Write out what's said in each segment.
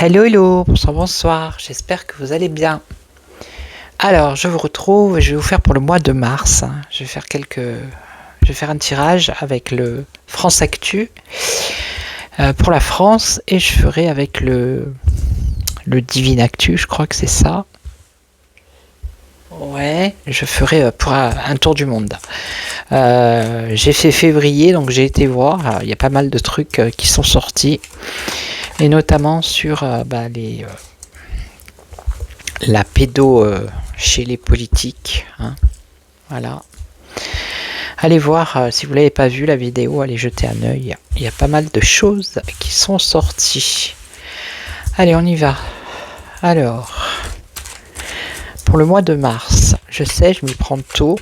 Hello, hello, bonsoir, bonsoir, j'espère que vous allez bien. Alors, je vous retrouve, je vais vous faire pour le mois de mars, je vais faire un tirage avec le France Actu pour la France et je ferai avec le Divine Actu, je crois que c'est ça. Ouais, je ferai pour un tour du monde. J'ai fait février, donc j'ai été voir, il y a pas mal de trucs qui sont sortis. Et notamment sur la pédo chez les politiques. Voilà. Allez voir, si vous ne l'avez pas vu la vidéo, allez jeter un œil. Il y a pas mal de choses qui sont sorties. Allez, on y va. Alors, pour le mois de mars, je sais, je m'y prends tôt.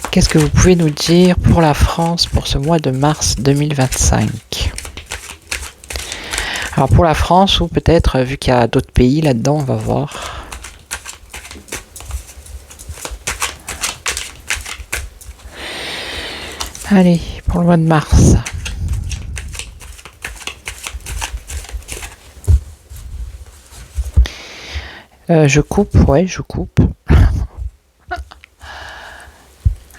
Qu'est-ce que vous pouvez nous dire pour la France pour ce mois de mars 2025? Alors pour la France, ou peut-être, vu qu'il y a d'autres pays là-dedans, on va voir. Allez, pour le mois de mars. Je coupe, ouais, je coupe.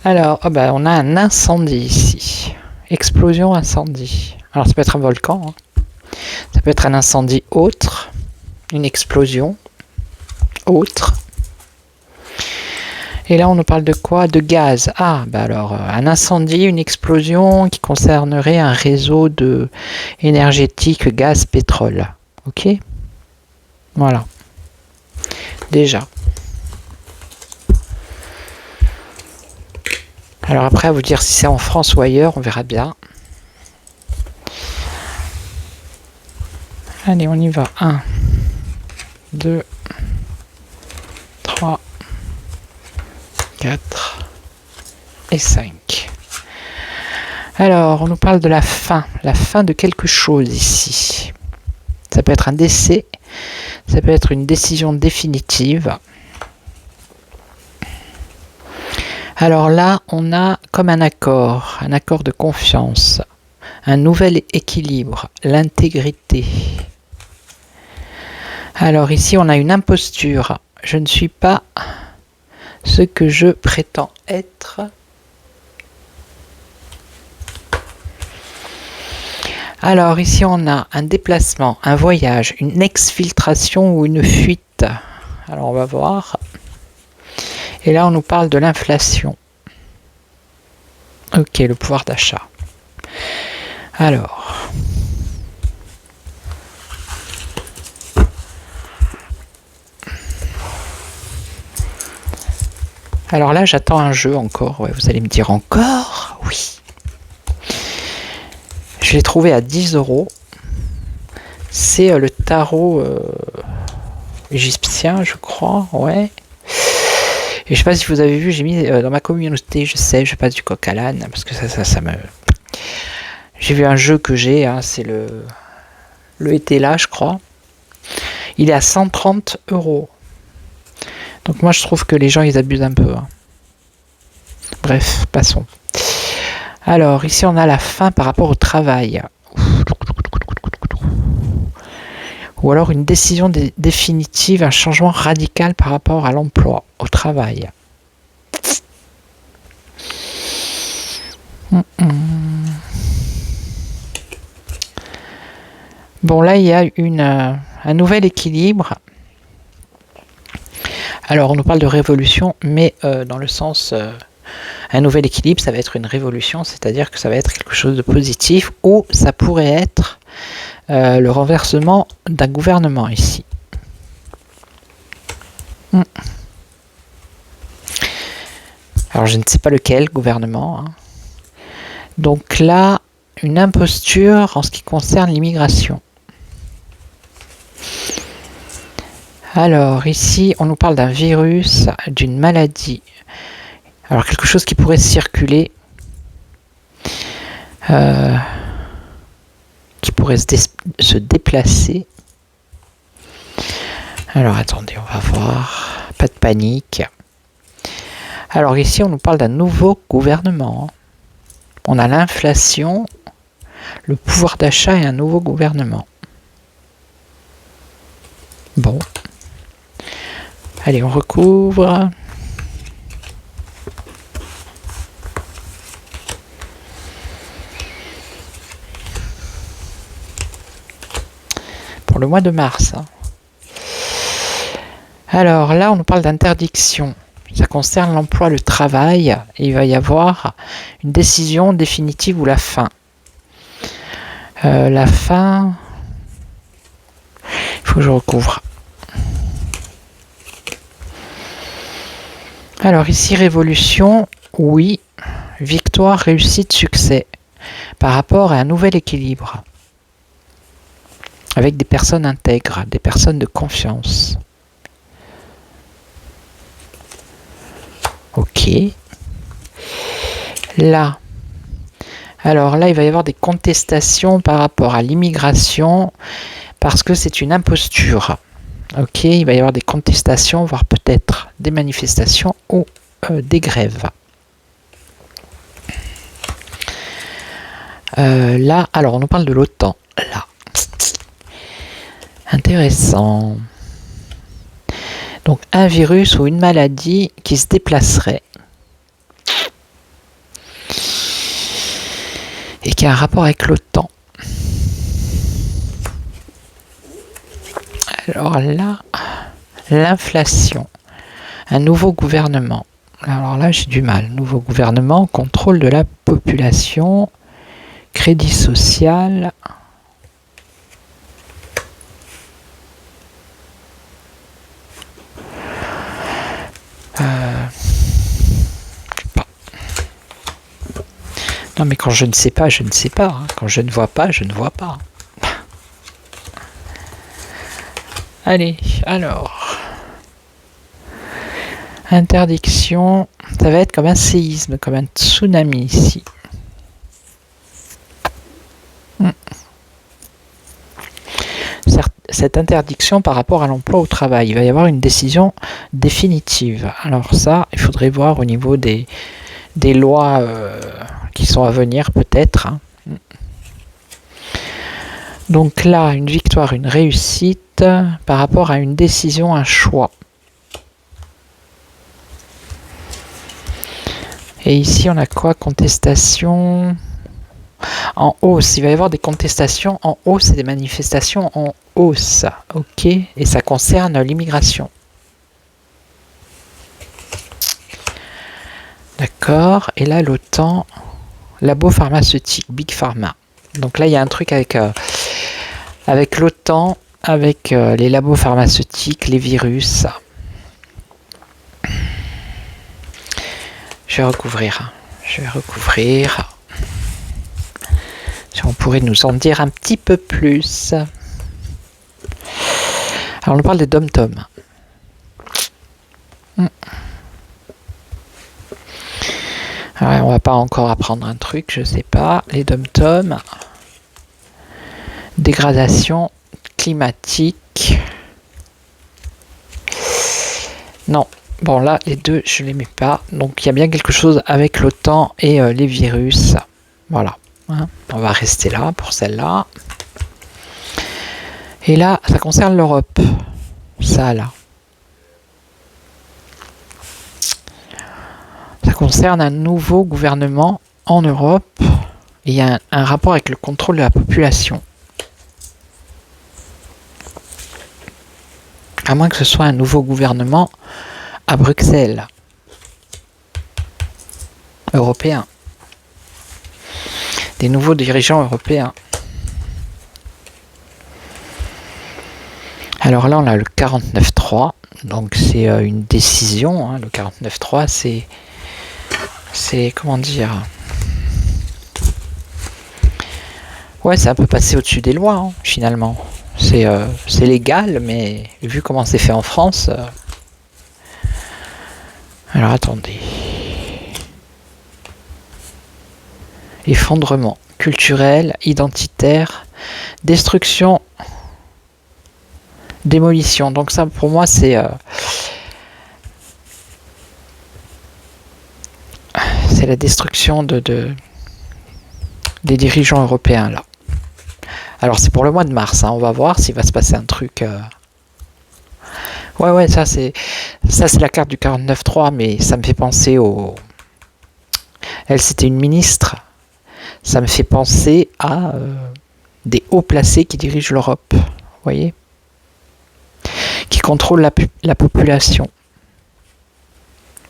Alors, on a un incendie ici. Explosion, incendie. Alors, ça peut être un volcan. Ça peut être un incendie autre. Une explosion autre. Et là, on nous parle de quoi? De gaz. Ah, alors, un incendie, une explosion qui concernerait un réseau énergétique gaz, pétrole. Ok? Voilà. Déjà. Alors après, à vous dire si c'est en France ou ailleurs, on verra bien. Allez, on y va. 1, 2, 3, 4 et 5. Alors, on nous parle de la fin de quelque chose ici. Ça peut être un décès, ça peut être une décision définitive. Alors là, on a comme un accord de confiance, un nouvel équilibre, l'intégrité. Alors ici, on a une imposture. Je ne suis pas ce que je prétends être. Alors ici, on a un déplacement, un voyage, une exfiltration ou une fuite. Alors on va voir. Et là, on nous parle de l'inflation. Ok, le pouvoir d'achat. Alors. Alors là, j'attends un jeu encore. Ouais, vous allez me dire encore? Oui. Je l'ai trouvé à 10 €. C'est le tarot égyptien, je crois. Ouais. Et je sais pas si vous avez vu, j'ai mis dans ma communauté, je passe du coq à l'âne, parce que ça me... J'ai vu un jeu que j'ai, c'est le été là, je crois. Il est à 130 €. Donc moi je trouve que les gens ils abusent un peu. Bref, passons. Alors ici on a la fin par rapport au travail. Ou alors une décision définitive, un changement radical par rapport à l'emploi, au travail. Bon, là, il y a un nouvel équilibre. Alors, on nous parle de révolution, mais dans le sens Un nouvel équilibre, ça va être une révolution, c'est-à-dire que ça va être quelque chose de positif, ou ça pourrait être le renversement d'un gouvernement ici. Alors je ne sais pas lequel gouvernement. Hein. Donc là, une imposture en ce qui concerne l'immigration. Alors ici, on nous parle d'un virus, d'une maladie. Alors quelque chose qui pourrait circuler, qui pourrait se déplacer. Alors attendez, on va voir. Pas de panique. Alors ici, on nous parle d'un nouveau gouvernement. On a l'inflation, le pouvoir d'achat et un nouveau gouvernement. Bon. Allez, on recouvre. Pour le mois de mars. Hein. Alors là, on nous parle d'interdiction. Ça concerne l'emploi, le travail. Et il va y avoir une décision définitive ou la fin. La fin... Il faut que je recouvre. Alors ici, révolution, oui. Victoire, réussite, succès. Par rapport à un nouvel équilibre. Avec des personnes intègres, des personnes de confiance. Ok. Là. Alors là, il va y avoir des contestations par rapport à l'immigration parce que c'est une imposture. Ok, il va y avoir des contestations, voire peut-être des manifestations ou des grèves. Là, alors on nous parle de l'OTAN. Là. Intéressant. Donc un virus ou une maladie qui se déplacerait et qui a un rapport avec l'OTAN. Alors là, l'inflation, un nouveau gouvernement. Alors là, j'ai du mal. Nouveau gouvernement, contrôle de la population, crédit social. Non, mais quand je ne sais pas, je ne sais pas. Hein. Quand je ne vois pas, je ne vois pas. Allez, alors. Interdiction. Ça va être comme un séisme, comme un tsunami ici. Cette interdiction par rapport à l'emploi au travail. Il va y avoir une décision définitive. Alors ça, il faudrait voir au niveau des lois qui sont à venir peut-être. Hein. Donc là, une victoire, une réussite par rapport à une décision, un choix. Et ici, on a quoi? Contestation en hausse. Il va y avoir des contestations en hausse et des manifestations en hausse. Ok. Et ça concerne l'immigration. D'accord. Et là, l'OTAN, labo pharmaceutique, Big Pharma. Donc là, il y a un truc avec l'OTAN, avec les labos pharmaceutiques, les virus. Je vais recouvrir. Si on pourrait nous en dire un petit peu plus. Alors on parle des dom-tom. Alors, on va pas encore apprendre un truc, je sais pas. Les dom-tom. Dégradation climatique. Non. Bon là, les deux, je les mets pas. Donc il y a bien quelque chose avec l'OTAN et les virus. Voilà. Hein, on va rester là pour celle-là. Et là, ça concerne l'Europe. Ça là. Ça concerne un nouveau gouvernement en Europe. Et il y a un rapport avec le contrôle de la population. À moins que ce soit un nouveau gouvernement à Bruxelles. européens. Des nouveaux dirigeants européens. Alors là, on a le 49.3. Donc c'est une décision. Hein. Le 49.3, c'est comment dire... Ouais, c'est un peu passé au-dessus des lois, hein, finalement. C'est légal, mais vu comment c'est fait en France... Alors attendez. Effondrement culturel, identitaire, destruction, démolition. Donc ça, pour moi, c'est la destruction des dirigeants européens, là. Alors c'est pour le mois de mars, hein. On va voir s'il va se passer un truc... Ouais, ça c'est la carte du 49.3, mais ça me fait penser au... Elle, c'était une ministre. Ça me fait penser à des hauts placés qui dirigent l'Europe. Vous voyez ? Qui contrôlent la population.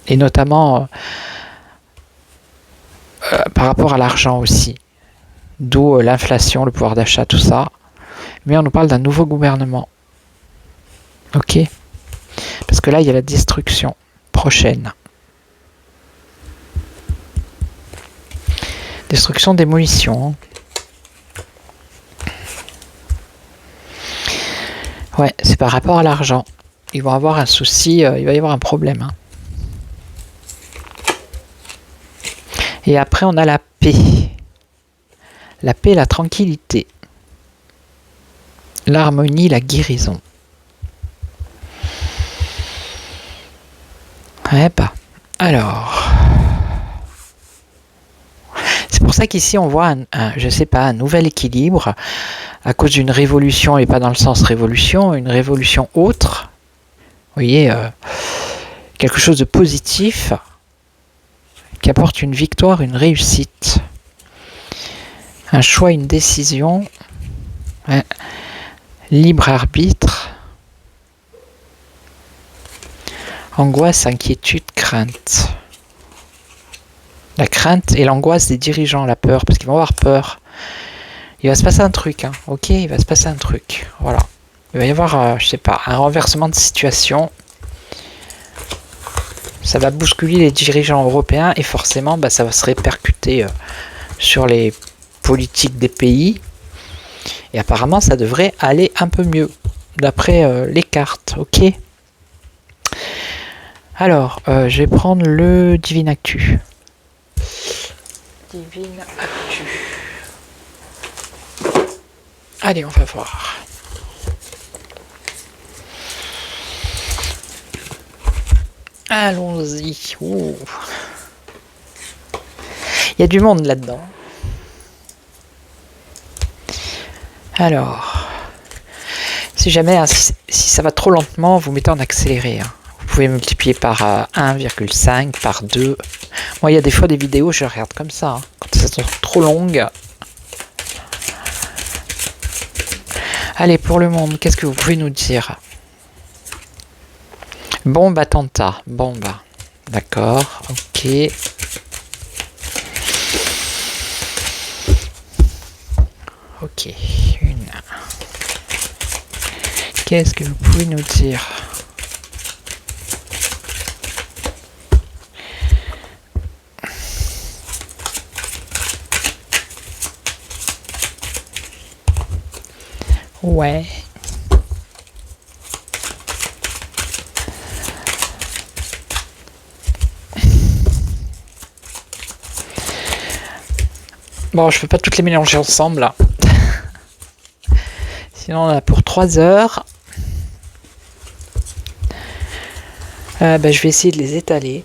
Et notamment par rapport à l'argent aussi. D'où l'inflation, le pouvoir d'achat, tout ça. Mais on nous parle d'un nouveau gouvernement. Ok ? Parce que là, il y a la destruction prochaine. Destruction, démolition. Ouais, c'est par rapport à l'argent. Ils vont avoir un souci, il va y avoir un problème. Hein. Et après, on a la paix. La paix, la tranquillité. L'harmonie, la guérison. Ouais, bah. Alors. C'est pour ça qu'ici, on voit je sais pas, un nouvel équilibre à cause d'une révolution, et pas dans le sens révolution, une révolution autre. Vous voyez, quelque chose de positif qui apporte une victoire, une réussite. Un choix, une décision. Ouais. Libre arbitre. Angoisse, inquiétude, crainte. La crainte et l'angoisse des dirigeants, la peur, parce qu'ils vont avoir peur. Il va se passer un truc, hein. Ok, il va se passer un truc. Voilà. Il va y avoir, je sais pas, un renversement de situation. Ça va bousculer les dirigeants européens et forcément, bah, ça va se répercuter sur les politiques des pays. Et apparemment, ça devrait aller un peu mieux, d'après les cartes. Ok. Alors, je vais prendre le Divine Actu. Divine Actu. Allez, on va voir. Allons-y. Ouh. Il y a du monde là-dedans. Alors, si jamais, hein, si ça va trop lentement, vous mettez en accéléré. Hein. Vous pouvez multiplier par 1,5, par 2. Moi, il y a des fois des vidéos, je regarde comme ça. Hein, quand elles sont trop longues. Allez, pour le monde, qu'est-ce que vous pouvez nous dire? Bombe attentat. Bombe. D'accord, ok. Ok, une. Qu'est-ce que vous pouvez nous dire? Ouais. Bon, je peux pas toutes les mélanger ensemble là. Sinon, on a pour 3 heures. Ben, je vais essayer de les étaler.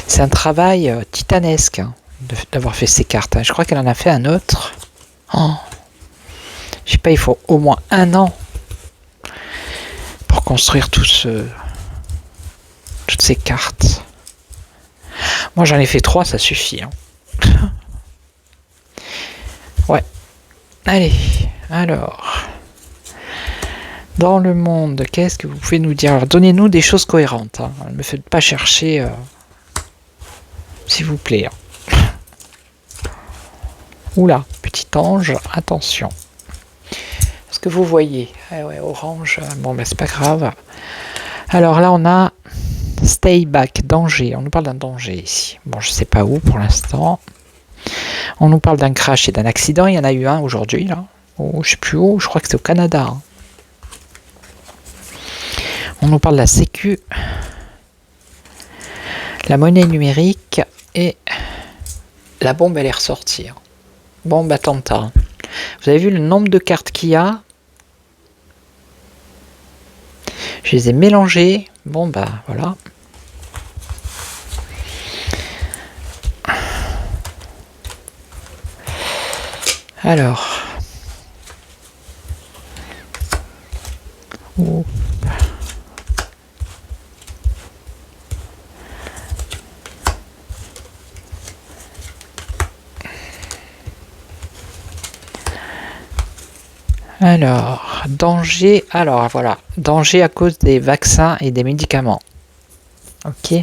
C'est un travail titanesque hein, d'avoir fait ces cartes. Hein. Je crois qu'elle en a fait un autre. Oh. Je sais pas, il faut au moins 1 an pour construire toutes ces cartes. Moi, j'en ai fait 3, ça suffit. Hein. Ouais. Allez, alors. Dans le monde, qu'est-ce que vous pouvez nous dire? Alors, donnez-nous des choses cohérentes. Hein. Ne me faites pas chercher s'il vous plaît. Oula, petit ange, attention. Est-ce que vous voyez? Ah ouais, orange, bon ben c'est pas grave. Alors là on a stay back, danger, on nous parle d'un danger ici. Bon je sais pas où pour l'instant. On nous parle d'un crash et d'un accident, il y en a eu un aujourd'hui là. Oh, je sais plus où, je crois que c'est au Canada. On nous parle de la sécu, la monnaie numérique et la bombe elle est ressortie. Bombe attentat. Vous avez vu le nombre de cartes qu'il y a? Je les ai mélangées. Bon bah voilà. Alors. Oups. Alors, danger. Alors voilà, danger à cause des vaccins et des médicaments. Ok.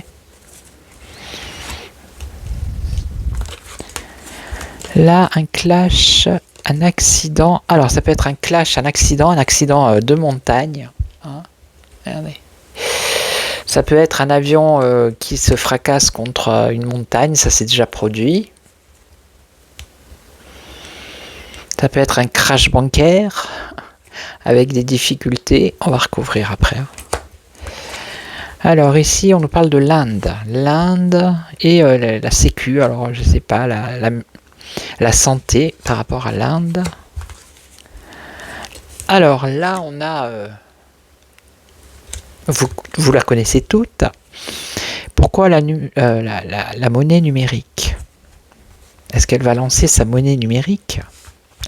Là, un clash, un accident. Alors, ça peut être un clash, un accident de montagne. Hein. Regardez. Ça peut être un avion qui se fracasse contre une montagne, ça s'est déjà produit. Ça peut être un crash bancaire avec des difficultés. On va recouvrir après. Alors ici, on nous parle de l'Inde. L'Inde et la sécu. Alors, je sais pas, la santé par rapport à l'Inde. Alors là, on a... vous la connaissez toutes. Pourquoi la monnaie numérique? Est-ce qu'elle va lancer sa monnaie numérique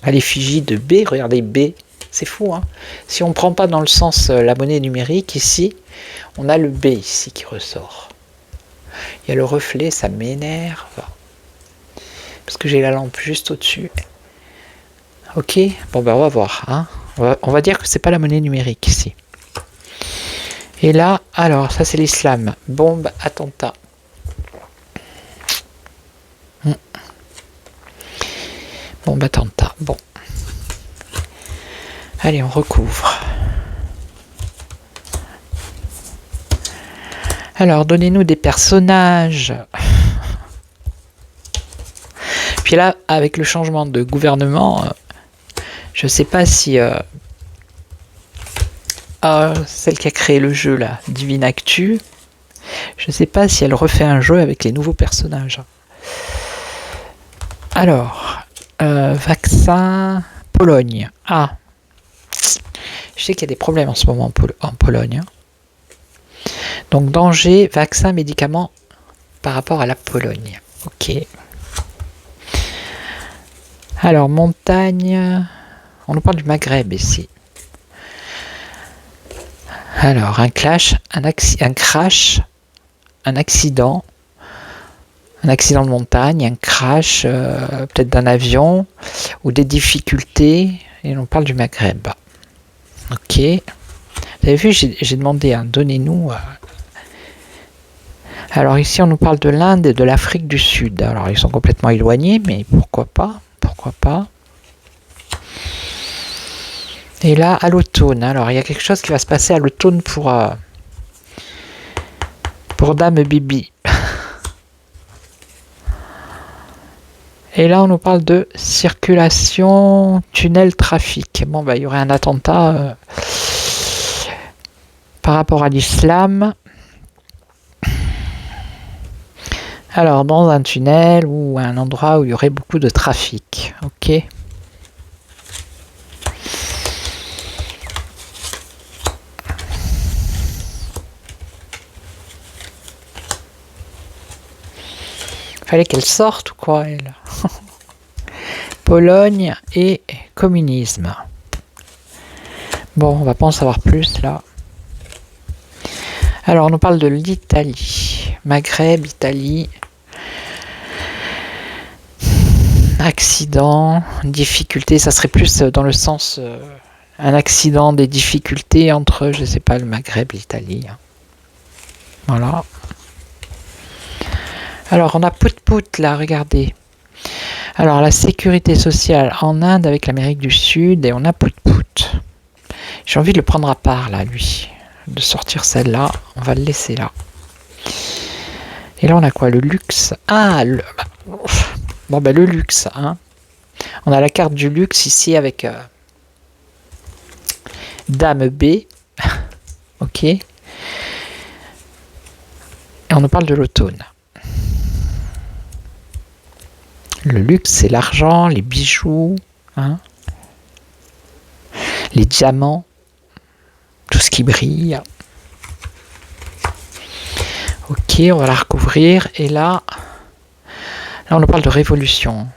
à l'effigie de B? Regardez B, c'est fou. Hein, si on ne prend pas dans le sens la monnaie numérique, ici, on a le B ici qui ressort. Il y a le reflet, ça m'énerve. Parce que j'ai la lampe juste au-dessus. Ok, bon ben on va voir. Hein. On va dire que c'est pas la monnaie numérique ici. Et là, alors ça c'est l'islam. Bombe, attentat. Bombe, attentat. Bon. Allez, on recouvre. Alors, donnez-nous des personnages. Puis là, avec le changement de gouvernement, je ne sais pas si... celle qui a créé le jeu, là, Divine Actu, je ne sais pas si elle refait un jeu avec les nouveaux personnages. Alors, vaccin, Pologne. Ah, je sais qu'il y a des problèmes en ce moment en Pologne. Donc, danger, vaccin, médicaments par rapport à la Pologne. Ok. Alors, montagne, on nous parle du Maghreb ici. Alors, un clash, un crash, un accident de montagne, un crash, peut-être d'un avion, ou des difficultés, et on parle du Maghreb. Ok. Vous avez vu, j'ai demandé, donnez-nous... Alors ici, on nous parle de l'Inde et de l'Afrique du Sud. Alors, ils sont complètement éloignés, mais pourquoi pas? Pourquoi pas? Et là, à l'automne. Alors, il y a quelque chose qui va se passer à l'automne pour Dame Bibi. Et là, on nous parle de circulation, tunnel, trafic. Bon, bah, il y aurait un attentat par rapport à l'islam. Alors, dans un tunnel ou un endroit où il y aurait beaucoup de trafic. Ok. Fallait qu'elle sorte ou quoi, elle? Pologne et communisme. Bon, on va pas en savoir plus là. Alors, on nous parle de l'Italie. Maghreb, Italie. Accident, difficulté. Ça serait plus dans le sens... un accident, des difficultés entre, je sais pas, le Maghreb et l'Italie. Voilà. Alors, on a Pout-Pout, là, regardez. Alors, la sécurité sociale en Inde avec l'Amérique du Sud, et on a Pout-Pout. J'ai envie de le prendre à part, là, lui. De sortir celle-là, on va le laisser là. Et là, on a quoi? Le luxe. Ah, bon, ben, le luxe, hein. On a la carte du luxe ici avec Dame B. Ok. Et on nous parle de l'automne. Le luxe, c'est l'argent, les bijoux, hein, les diamants, tout ce qui brille. Ok, on va la recouvrir. Et là on nous parle de révolution.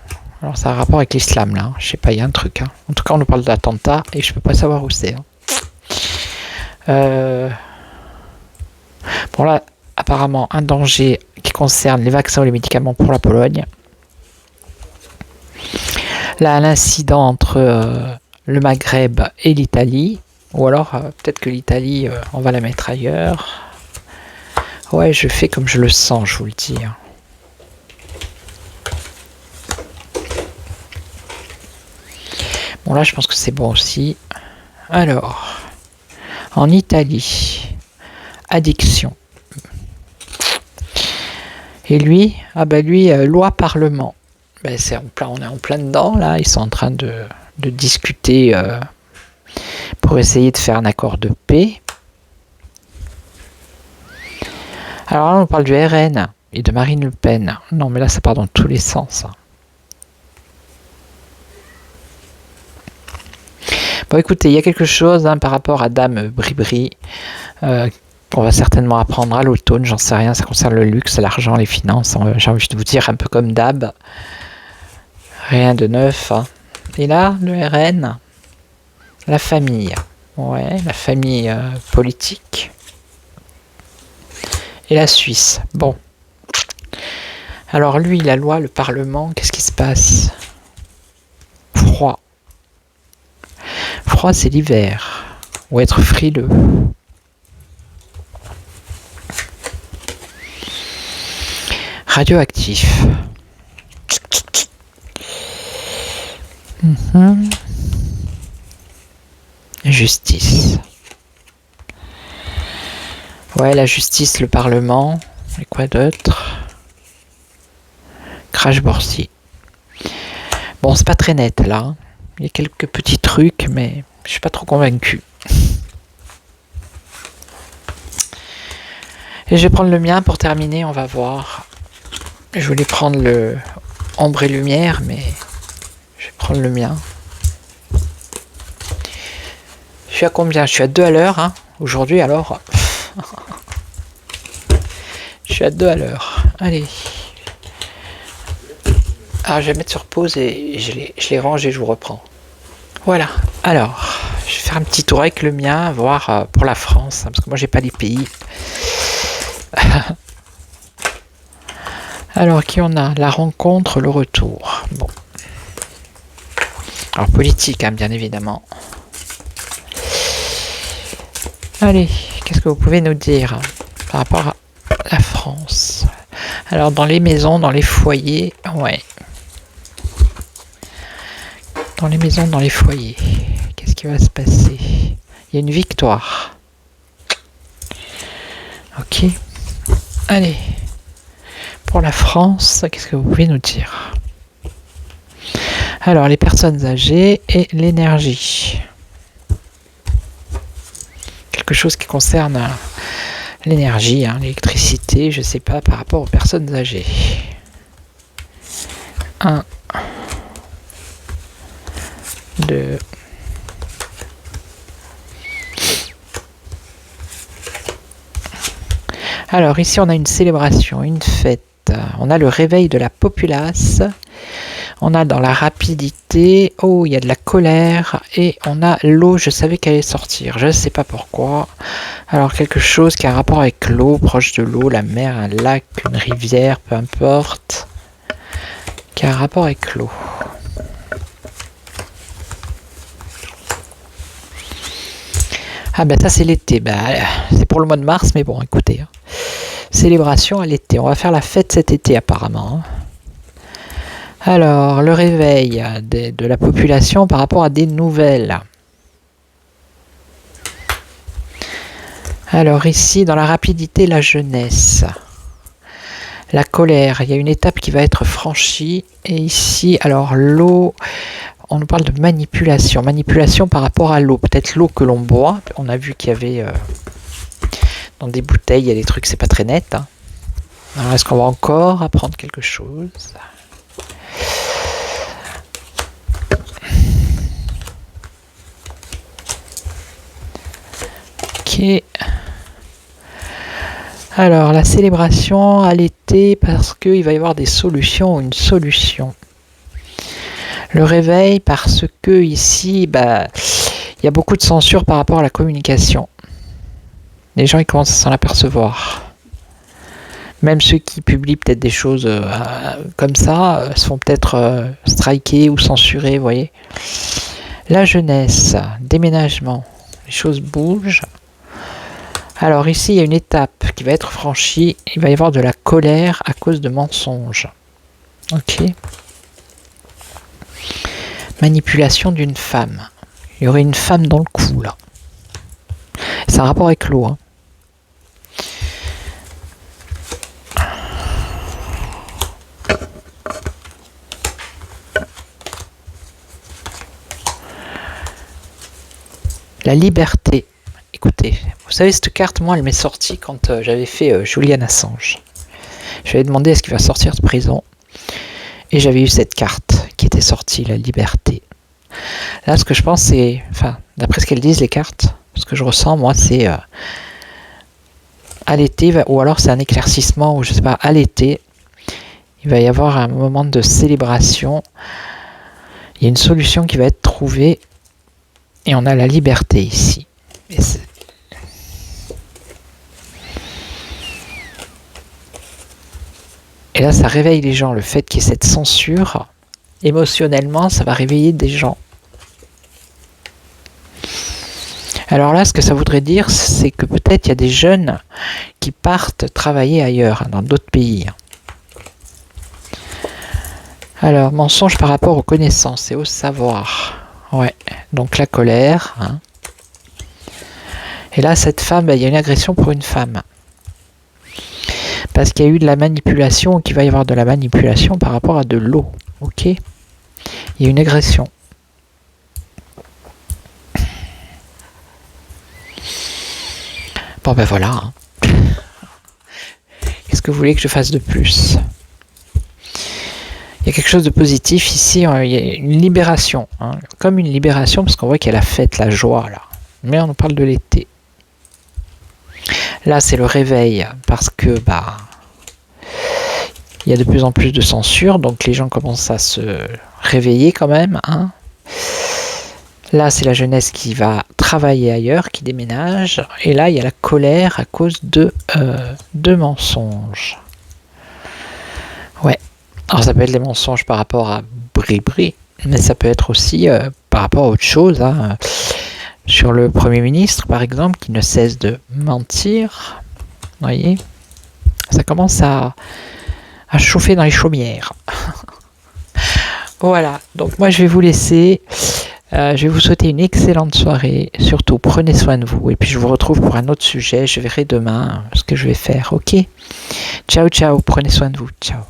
Alors, ça a un rapport avec l'islam, là. Je sais pas, il y a un truc. Hein. En tout cas, on nous parle d'attentat et je peux pas savoir où c'est. Hein. Bon, là, apparemment, un danger qui concerne les vaccins ou les médicaments pour la Pologne. Là, un incident entre le Maghreb et l'Italie. Ou alors, peut-être que l'Italie, on va la mettre ailleurs. Ouais, je fais comme je le sens, je vous le dis. Hein. Bon, là, je pense que c'est bon aussi. Alors, en Italie, addiction. Et lui, loi Parlement. Ben, on est en plein dedans, là. Ils sont en train de discuter pour essayer de faire un accord de paix. Alors là, on parle du RN et de Marine Le Pen. Non, mais là, ça part dans tous les sens. Bon, écoutez, il y a quelque chose par rapport à Dame Bribri qu'on va certainement apprendre à l'automne, j'en sais rien, ça concerne le luxe, l'argent, les finances, j'ai envie de vous dire un peu comme d'hab. Rien de neuf. Hein. Et là, le RN, la famille. Ouais, la famille politique. Et la Suisse. Bon. Alors lui, la loi, le Parlement, qu'est-ce qui se passe? Froid. Froid, c'est l'hiver. Ou être frileux. Radioactif. Justice. Ouais, la justice, le Parlement. Et quoi d'autre? Crash boursier. Bon, c'est pas très net là. Il y a quelques petits trucs, mais je suis pas trop convaincu. Et je vais prendre le mien pour terminer, on va voir. Je voulais prendre le ombre et lumière, mais je vais prendre le mien. Je suis à combien? Je suis à 2 à l'heure, hein, aujourd'hui, alors. Je suis à 2 à l'heure. Allez. Alors, je vais mettre sur pause et je les range et je vous reprends. Voilà. Alors, je vais faire un petit tour avec le mien, voir pour la France, hein, parce que moi, j'ai pas les pays. Alors, qui on a? La rencontre, le retour. Bon. Alors, politique, hein, bien évidemment. Allez, qu'est-ce que vous pouvez nous dire par rapport à la France? Alors, dans les maisons, dans les foyers, ouais. Dans les maisons, dans les foyers, qu'est-ce qui va se passer? Il y a une victoire. Ok. Allez. Pour la France, qu'est-ce que vous pouvez nous dire? Alors, les personnes âgées et l'énergie. Quelque chose qui concerne l'énergie, hein, l'électricité, je sais pas, par rapport aux personnes âgées. 1, 2. Alors, ici, on a une célébration, une fête. On a le réveil de la populace. On a dans la rapidité, oh, il y a de la colère. Et on a l'eau, je savais qu'elle allait sortir. Je ne sais pas pourquoi. Alors, quelque chose qui a un rapport avec l'eau, proche de l'eau, la mer, un lac, une rivière, peu importe. Qui a un rapport avec l'eau. Ah ben ça c'est l'été, c'est pour le mois de mars, mais bon écoutez, Célébration à l'été. On va faire la fête cet été apparemment. Alors, le réveil de la population par rapport à des nouvelles. Alors ici, dans la rapidité, la jeunesse. La colère, il y a une étape qui va être franchie. Et ici, alors l'eau, on nous parle de manipulation. Manipulation par rapport à l'eau. Peut-être l'eau que l'on boit. On a vu qu'il y avait dans des bouteilles, il y a des trucs, c'est pas très net. Hein. Alors est-ce qu'on va encore apprendre quelque chose ? Ok. Alors, la célébration à l'été, parce qu'il va y avoir des solutions ou une solution. Le réveil, parce que ici, il y a beaucoup de censure par rapport à la communication. Les gens, ils commencent à s'en apercevoir. Même ceux qui publient peut-être des choses comme ça, se font peut-être striker ou censurer, vous voyez. La jeunesse, déménagement, les choses bougent. Alors ici, il y a une étape qui va être franchie. Il va y avoir de la colère à cause de mensonges. Ok. Manipulation d'une femme. Il y aurait une femme dans le coup, là. C'est un rapport avec l'eau. Hein. La liberté. Écoutez, vous savez, cette carte, moi, elle m'est sortie quand j'avais fait Julian Assange. Je lui avais demandé est-ce qu'il va sortir de prison. Et j'avais eu cette carte qui était sortie, la liberté. Là, ce que je pense, c'est... Enfin, d'après ce qu'elles disent, les cartes, ce que je ressens, moi, c'est... à l'été, ou alors c'est un éclaircissement, ou je sais pas, à l'été, il va y avoir un moment de célébration. Il y a une solution qui va être trouvée. Et on a la liberté ici. Et là, ça réveille les gens. Le fait qu'il y ait cette censure, émotionnellement, ça va réveiller des gens. Alors là, ce que ça voudrait dire, c'est que peut-être il y a des jeunes qui partent travailler ailleurs, dans d'autres pays. Alors, mensonge par rapport aux connaissances et au savoir. Ouais, donc la colère. Hein. Et là, cette femme, il y a une agression pour une femme. Parce qu'il y a eu de la manipulation, qu'il va y avoir de la manipulation par rapport à de l'eau. Ok ? Il y a une agression. Bon ben voilà. Hein. Qu'est-ce que vous voulez que je fasse de plus ? Il y a quelque chose de positif ici, il y a une libération. Hein. Comme une libération, parce qu'on voit qu'il y a la fête, la joie là. Mais on nous parle de l'été. Là, c'est le réveil, parce que il y a de plus en plus de censure, donc les gens commencent à se réveiller quand même. Hein. Là, c'est la jeunesse qui va travailler ailleurs, qui déménage. Et là, il y a la colère à cause de mensonges. Ouais. Alors, ça peut être des mensonges par rapport à Bribri, mais ça peut être aussi par rapport à autre chose. Hein. Sur le Premier ministre, par exemple, qui ne cesse de mentir. Vous voyez ? Ça commence à chauffer dans les chaumières. Voilà. Donc, moi, je vais vous laisser. Je vais vous souhaiter une excellente soirée. Surtout, prenez soin de vous. Et puis, je vous retrouve pour un autre sujet. Je verrai demain ce que je vais faire. Ok ? Ciao, ciao. Prenez soin de vous. Ciao.